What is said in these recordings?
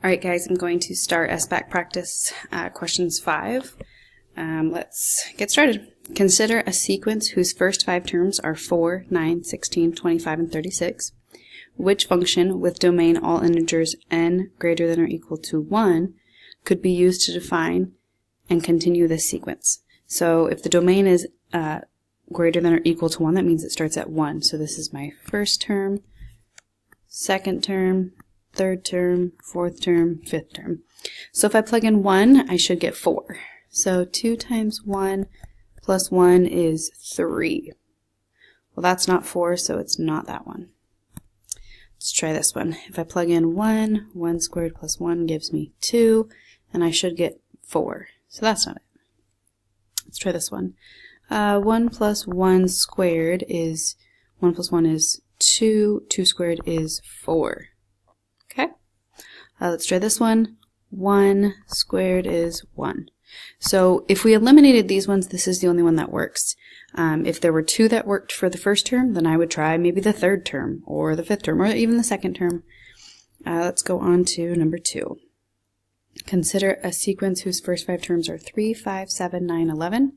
Alright guys, I'm going to start SBAC Practice questions 5. Let's get started. Consider a sequence whose first 5 terms are 4, 9, 16, 25, and 36. Which function with domain all integers n greater than or equal to 1 could be used to define and continue this sequence? So if the domain is greater than or equal to 1, that means it starts at 1. So this is my first term, second term, third term, fourth term, fifth term. So if I plug in 1, I should get 4. So 2 times 1 plus 1 is 3. Well, that's not 4, so it's not that one. Let's try this one. If I plug in 1, 1 squared plus 1 gives me 2, and I should get 4. So that's not it. Let's try this one. 1 plus 1 squared is, 1 plus 1 is 2, 2 squared is 4. Okay, let's try this one. 1 squared is 1. So if we eliminated these ones, this is the only one that works. If there were 2 that worked for the first term, then I would try maybe the third term, or the fifth term, or even the second term. Let's go on to number 2. Consider a sequence whose first 5 terms are 3, 5, 7, 9, 11.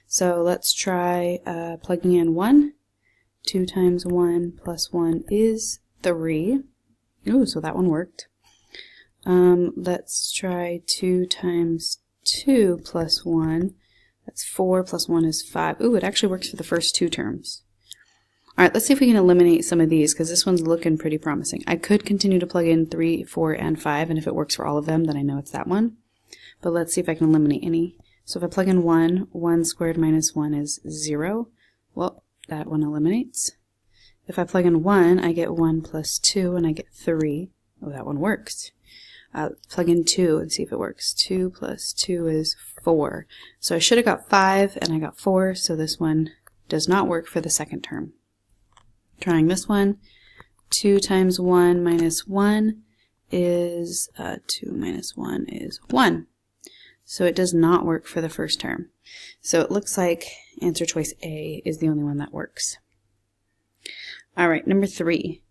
So let's try plugging in 1. 2 times 1 plus 1 is 3. Ooh, so that one worked. Let's try 2 times 2 plus 1. That's 4 plus 1 is 5. Ooh, it actually works for the first 2 terms. Alright, let's see if we can eliminate some of these, because this one's looking pretty promising. I could continue to plug in 3, 4, and 5, and if it works for all of them, then I know it's that one. But let's see if I can eliminate any. So if I plug in 1, 1 squared minus 1 is 0. Well, that one eliminates. If I plug in 1, I get 1 plus 2, and I get 3. Oh, that one works. Plug in 2 and see if it works. 2 plus 2 is 4. So I should have got 5, and I got 4, so this one does not work for the second term. Trying this one. 2 times 1 minus 1 is, 2 minus 1 is 1. So it does not work for the first term. So it looks like answer choice A is the only one that works. Alright, number 3.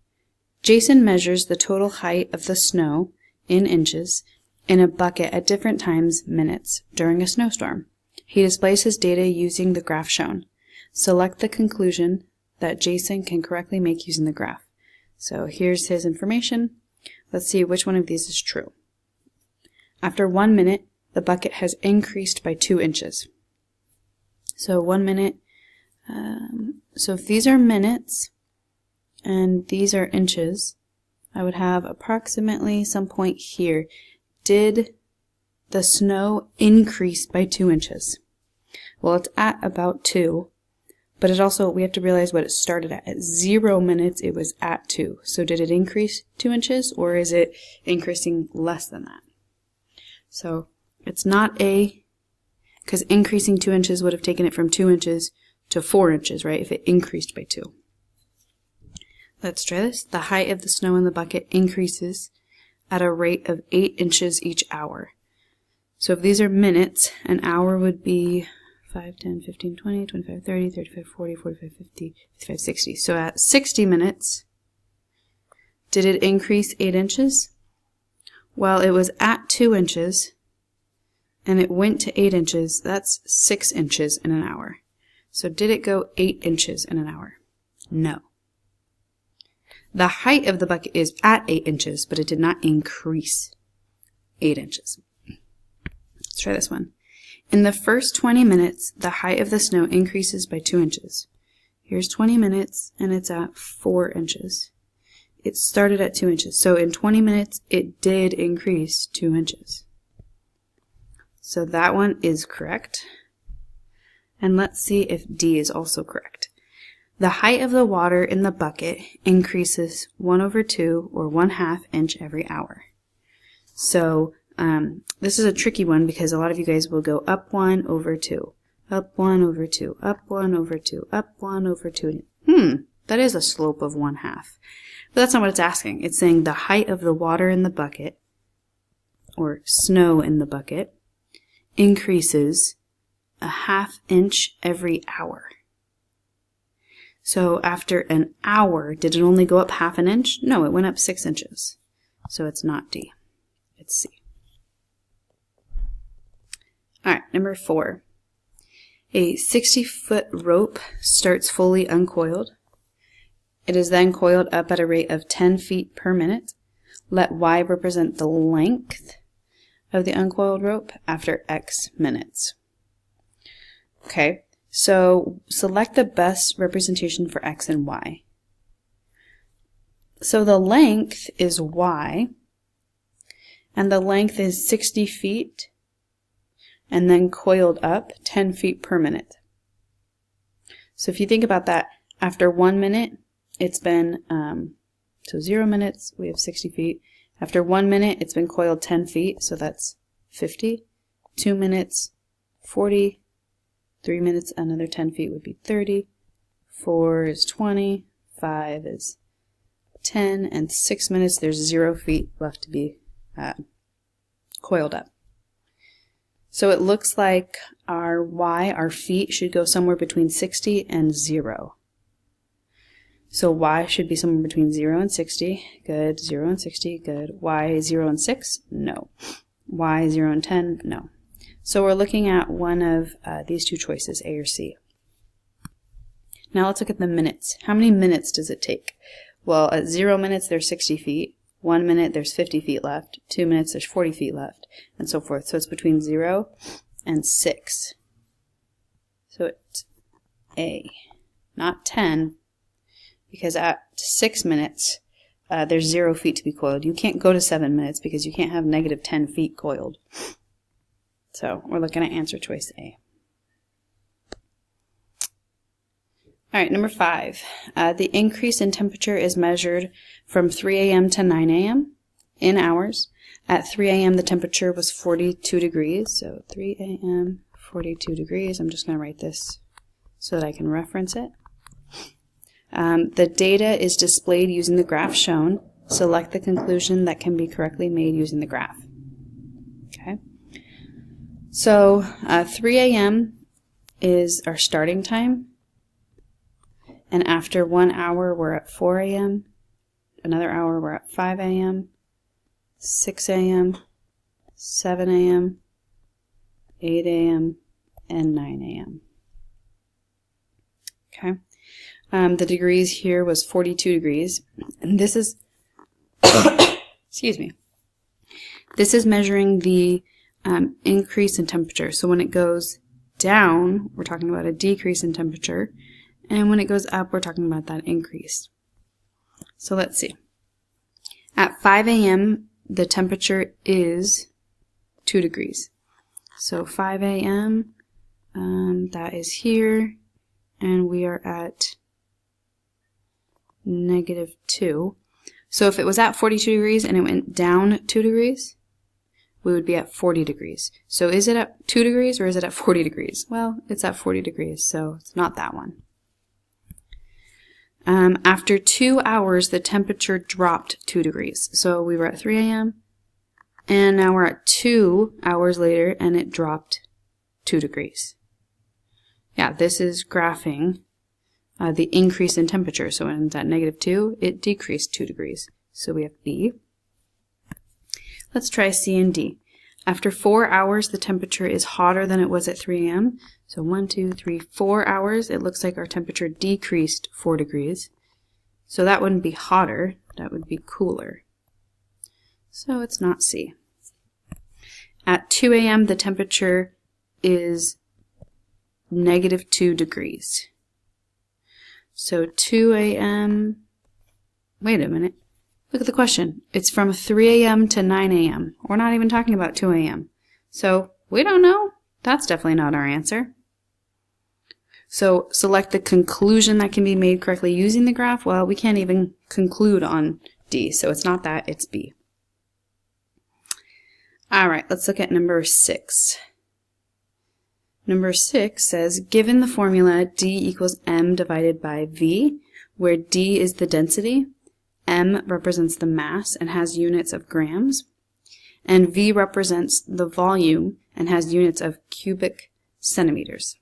Jason measures the total height of the snow in inches in a bucket at different times, minutes, during a snowstorm. He displays his data using the graph shown. Select the conclusion that Jason can correctly make using the graph. So here's his information. Let's see which one of these is true. After 1 minute, the bucket has increased by 2 inches. So 1 minute, so if these are minutes, and these are inches, I would have approximately some point here. Did the snow increase by 2 inches? Well, it's at about 2, but it also, we have to realize what it started at. At 0 minutes, it was at 2. So did it increase 2 inches, or is it increasing less than that? So it's not A, because increasing 2 inches would have taken it from 2 inches to 4 inches, right, if it increased by 2. Let's try this. The height of the snow in the bucket increases at a rate of 8 inches each hour. So if these are minutes, an hour would be 5, 10, 15, 20, 25, 30, 35, 40, 45, 50, 55, 60. So at 60 minutes, did it increase 8 inches? Well, it was at 2 inches, and it went to 8 inches. That's 6 inches in an hour. So did it go 8 inches in an hour? No. The height of the bucket is at 8 inches, but it did not increase 8 inches. Let's try this one. In the first 20 minutes, the height of the snow increases by 2 inches. Here's 20 minutes, and it's at 4 inches. It started at 2 inches. So in 20 minutes, it did increase 2 inches. So that one is correct. And let's see if D is also correct. The height of the water in the bucket increases 1/2 or 1/2 inch every hour. So this is a tricky one because a lot of you guys will go up 1/2, up 1/2, up 1/2, up 1/2. That is a slope of 1/2. But that's not what it's asking. It's saying the height of the water in the bucket, or snow in the bucket, increases 1/2 inch every hour. So after an hour, did it only go up 1/2 inch? No, it went up 6 inches. So it's not D. It's C. All right, number 4. A 60-foot rope starts fully uncoiled. It is then coiled up at a rate of 10 feet per minute. Let Y represent the length of the uncoiled rope after X minutes. Okay, so select the best representation for X and Y. So the length is Y, and the length is 60 feet, and then coiled up 10 feet per minute. So if you think about that, after 1 minute, it's been, so 0 minutes, we have 60 feet. After 1 minute, it's been coiled 10 feet, so that's 50. 2 minutes, 40. 3 minutes, another 10 feet would be 30. 4 is 20. 5 is 10. And 6 minutes, there's 0 feet left to be coiled up. So it looks like our Y, our feet, should go somewhere between 60 and 0. So Y should be somewhere between 0 and 60. Good. 0 and 60. Good. Y 0 and 6? No. Y 0 and 10? No. So we're looking at one of these two choices, A or C. Now let's look at the minutes. How many minutes does it take? Well, at 0 minutes, there's 60 feet. 1 minute, there's 50 feet left. 2 minutes, there's 40 feet left, and so forth. So it's between 0 and 6. So it's A, not 10, because at 6 minutes, there's 0 feet to be coiled. You can't go to 7 minutes because you can't have negative 10 feet coiled. So we're looking at answer choice A. All right, number 5. The increase in temperature is measured from 3 a.m. to 9 a.m. in hours. At 3 a.m. the temperature was 42 degrees. So 3 a.m., 42 degrees. I'm just going to write this so that I can reference it. The data is displayed using the graph shown. Select the conclusion that can be correctly made using the graph. Okay. So 3 a.m. is our starting time. And after 1 hour, we're at 4 a.m. Another hour, we're at 5 a.m., 6 a.m., 7 a.m., 8 a.m., and 9 a.m. Okay. The degrees here was 42 degrees. And this is, excuse me, this is measuring the increase in temperature. So when it goes down, we're talking about a decrease in temperature. And when it goes up, we're talking about that increase. So let's see. At 5 a.m., the temperature is 2 degrees. So 5 a.m., that is here, and we are at -2. So if it was at 42 degrees and it went down 2 degrees, we would be at 40 degrees. So is it at 2 degrees or is it at 40 degrees? Well, it's at 40 degrees, so it's not that one. After 2 hours, the temperature dropped 2 degrees. So we were at 3 a.m. and now we're at 2 hours later and it dropped 2 degrees. Yeah, this is graphing the increase in temperature. So when it's at -2, it decreased 2 degrees. So we have B. Let's try C and D. After 4 hours, the temperature is hotter than it was at 3 a.m. So 1, 2, 3, 4 hours, it looks like our temperature decreased 4 degrees. So that wouldn't be hotter, that would be cooler. So it's not C. At 2 a.m., the temperature is -2 degrees. So 2 a.m., wait a minute. Look at the question. It's from 3 a.m. to 9 a.m. We're not even talking about 2 a.m. So we don't know. That's definitely not our answer. So select the conclusion that can be made correctly using the graph. Well, we can't even conclude on D, so it's not that, it's B. All right, let's look at number 6. Number 6 says, given the formula D equals M divided by V, where D is the density, M represents the mass and has units of grams, and V represents the volume and has units of cubic centimeters.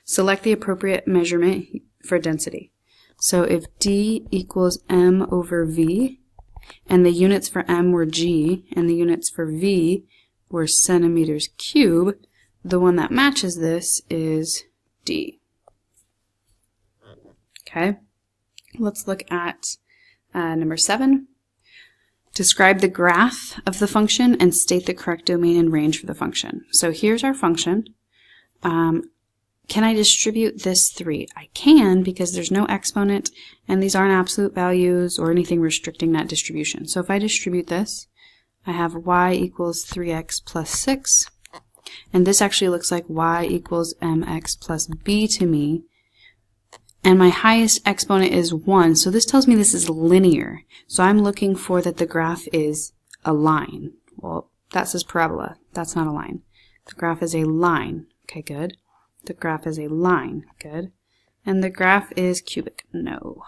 Select the appropriate measurement for density. So if D equals M over V, and the units for m were G, and the units for V were centimeters cube, the one that matches this is D. Okay, let's look at number 7. Describe the graph of the function and state the correct domain and range for the function. So here's our function. Can I distribute this 3? I can, because there's no exponent and these aren't absolute values or anything restricting that distribution. So if I distribute this, I have y equals 3x plus 6, and this actually looks like y equals mx plus b to me, and my highest exponent is 1, so this tells me this is linear. So I'm looking for that the graph is a line. Well, that says parabola. That's not a line. The graph is a line. Okay, good. The graph is a line. Good. And the graph is cubic. No.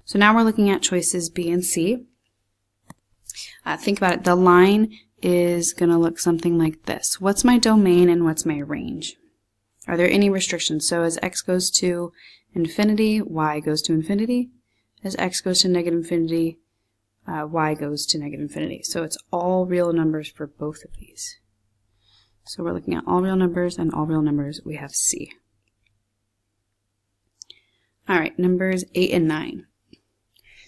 So now we're looking at choices B and C. Think about it. The line is going to look something like this. What's my domain and what's my range? Are there any restrictions? So as x goes to infinity, y goes to infinity. As x goes to negative infinity, y goes to negative infinity. So it's all real numbers for both of these. So we're looking at all real numbers and all real numbers. We have C. All right, numbers 8 and 9.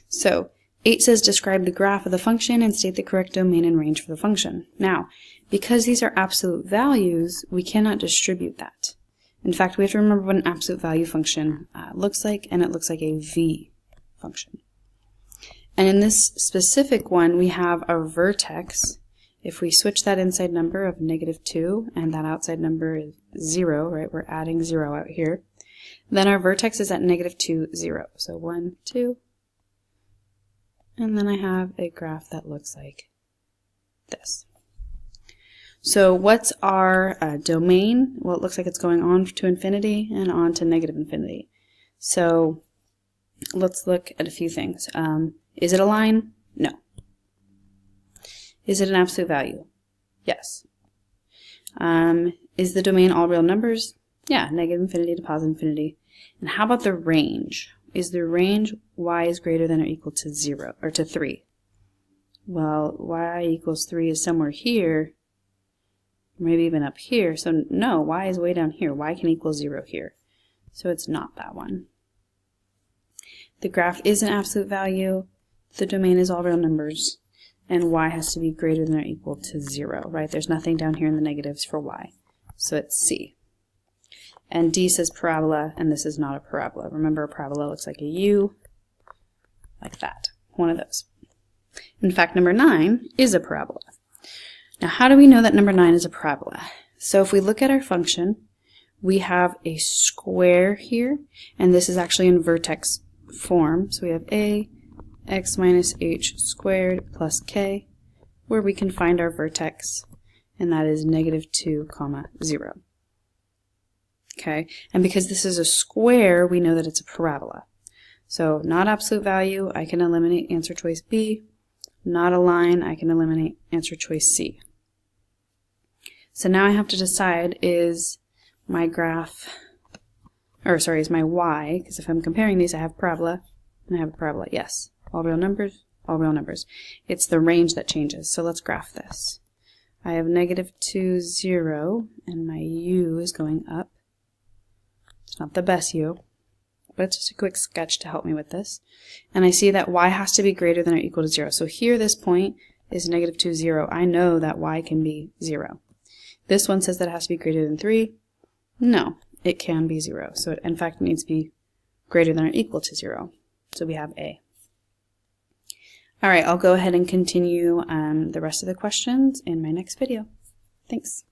So 8 says describe the graph of the function and state the correct domain and range for the function. Now, because these are absolute values, we cannot distribute that. In fact, we have to remember what an absolute value function looks like, and it looks like a V function. And in this specific one, we have a vertex. If we switch that inside number of -2 and that outside number is 0, right, we're adding 0 out here, then our vertex is at -2, 0. So 1, 2, and then I have a graph that looks like this. So what's our domain? Well, it looks like it's going on to infinity and on to negative infinity. So let's look at a few things. Is it a line? No. Is it an absolute value? Yes. Is the domain all real numbers? Yeah, negative infinity to positive infinity. And how about the range? Is the range y is greater than or equal to 0 or to 3? Well, y equals 3 is somewhere here, maybe even up here. So no, y is way down here. Y can equal 0 here. So it's not that one. The graph is an absolute value. The domain is all real numbers. And y has to be greater than or equal to 0, right? There's nothing down here in the negatives for y. So it's C. And D says parabola, and this is not a parabola. Remember, a parabola looks like a U, like that. One of those. In fact, number 9 is a parabola. Now, how do we know that number 9 is a parabola? So if we look at our function, we have a square here, and this is actually in vertex form. So we have a x minus h squared plus k, where we can find our vertex, and that is -2, 0. Okay, and because this is a square, we know that it's a parabola. So not absolute value, I can eliminate answer choice B. Not a line, I can eliminate answer choice C. So now I have to decide, is my graph, or sorry, is my y, because if I'm comparing these, I have parabola, and I have a parabola. Yes, all real numbers, all real numbers. It's the range that changes. So let's graph this. I have -2, 0, and my u is going up. It's not the best u, but it's just a quick sketch to help me with this. And I see that y has to be greater than or equal to 0. So here, this point is -2, 0. I know that y can be 0. This one says that it has to be greater than 3. No, it can be 0. So it, in fact, it needs to be greater than or equal to 0. So we have A. All right, I'll go ahead and continue the rest of the questions in my next video. Thanks.